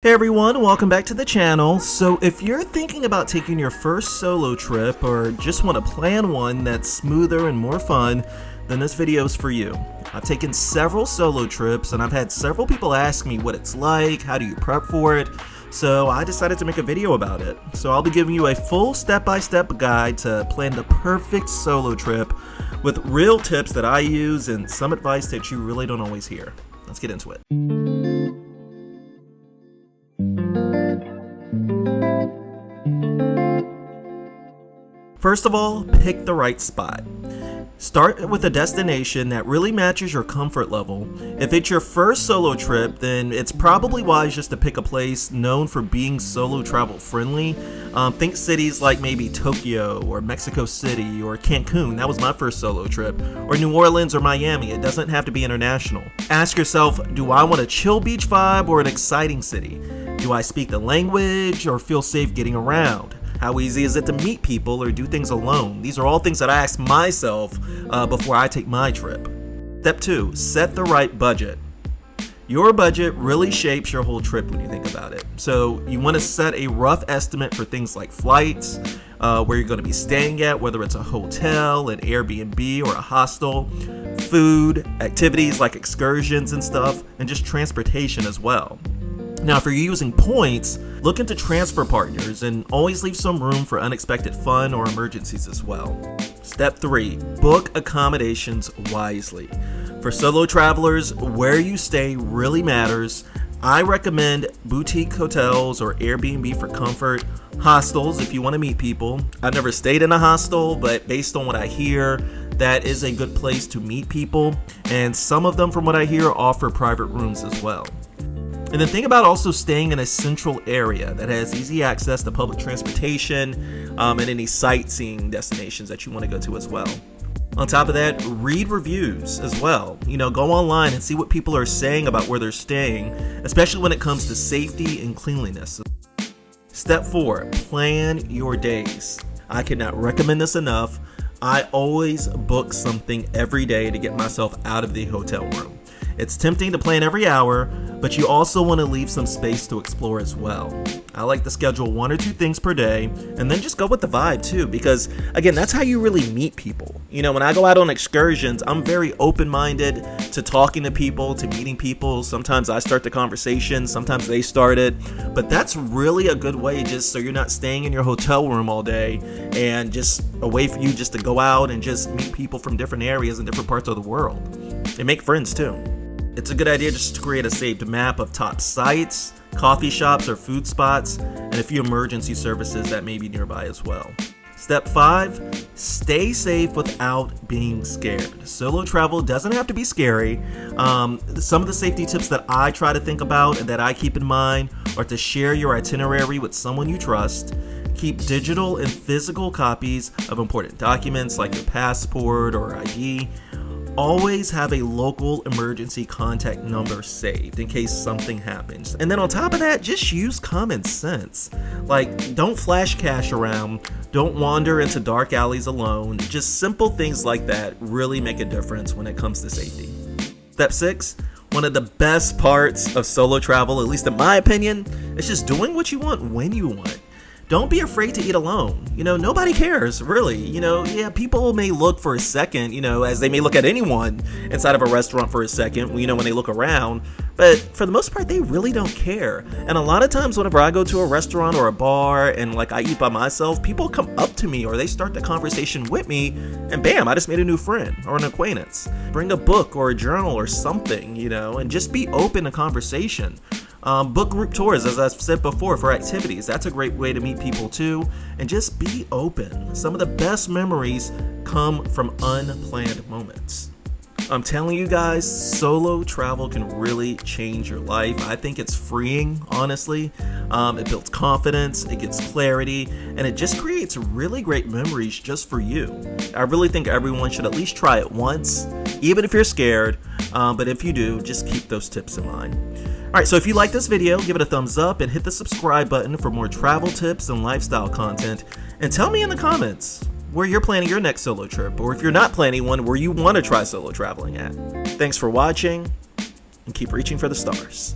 Hey everyone, welcome back to the channel. So if you're thinking about taking your first solo trip or just want to plan one that's smoother and more fun, then this video is for you. I've taken several solo trips and I've had several people ask me what it's like, how do you prep for it, so I decided to make a video about it. So I'll be giving you a full step-by-step guide to plan the perfect solo trip with real tips that I use and some advice that you really don't always hear. Let's get into it. First of all, pick the right spot. Start with a destination that really matches your comfort level. If it's your first solo trip, then it's probably wise just to pick a place known for being solo travel friendly. Think cities like maybe Tokyo or Mexico City or Cancun. That was my first solo trip. Or New Orleans or Miami. It doesn't have to be international. Ask yourself, do I want a chill beach vibe or an exciting city? Do I speak the language or feel safe getting around? How easy is it to meet people or do things alone? These are all things that I ask myself before I take my trip. Step 2, set the right budget. Your budget really shapes your whole trip when you think about it. So you want to set a rough estimate for things like flights, where you're going to be staying at, whether it's a hotel, an Airbnb, or a hostel, food, activities like excursions and stuff, and just transportation as well. Now, if you're using points, look into transfer partners and always leave some room for unexpected fun or emergencies as well. Step 3, book accommodations wisely. For solo travelers, where you stay really matters. I recommend boutique hotels or Airbnb for comfort, hostels if you want to meet people. I've never stayed in a hostel, but based on what I hear, that is a good place to meet people, and some of them, from what I hear, offer private rooms as well. And then think about also staying in a central area that has easy access to public transportation and any sightseeing destinations that you want to go to as well. On top of that, read reviews as well. Go online and see what people are saying about where they're staying, especially when it comes to safety and cleanliness. Step 4, plan your days. I cannot recommend this enough. I always book something every day to get myself out of the hotel room. It's tempting to plan every hour, but you also want to leave some space to explore as well. I like to schedule 1 or 2 things per day, and then just go with the vibe too, because again, that's how you really meet people. When I go out on excursions, I'm very open-minded to talking to people, to meeting people. Sometimes I start the conversation, sometimes they start it, but that's really a good way, just so you're not staying in your hotel room all day and just a way for you just to go out and just meet people from different areas and different parts of the world and make friends too. It's a good idea just to create a saved map of top sites, coffee shops or food spots, and a few emergency services that may be nearby as well. Step 5, stay safe without being scared. Solo travel doesn't have to be scary. Some of the safety tips that I try to think about and that I keep in mind are to share your itinerary with someone you trust. Keep digital and physical copies of important documents like your passport or ID. Always have a local emergency contact number saved in case something happens. And then on top of that, just use common sense. Like, don't flash cash around, don't wander into dark alleys alone. Just simple things like that really make a difference when it comes to safety. Step 6, one of the best parts of solo travel, at least in my opinion, is just doing what you want when you want. Don't be afraid to eat alone. Nobody cares, really. Yeah, people may look for a second, as they may look at anyone inside of a restaurant for a second, when they look around. But for the most part, they really don't care. And a lot of times whenever I go to a restaurant or a bar and I eat by myself, people come up to me or they start the conversation with me and bam, I just made a new friend or an acquaintance. Bring a book or a journal or something, and just be open to conversation. Book group tours, as I've said before, for activities. That's a great way to meet people too. And just be open. Some of the best memories come from unplanned moments. I'm telling you guys, solo travel can really change your life. I think it's freeing, honestly. It builds confidence, it gives clarity, and it just creates really great memories just for you. I really think everyone should at least try it once, even if you're scared. But if you do, just keep those tips in mind. Alright, so if you like this video, give it a thumbs up and hit the subscribe button for more travel tips and lifestyle content. And tell me in the comments where you're planning your next solo trip, or if you're not planning one, where you want to try solo traveling at. Thanks for watching, and keep reaching for the stars.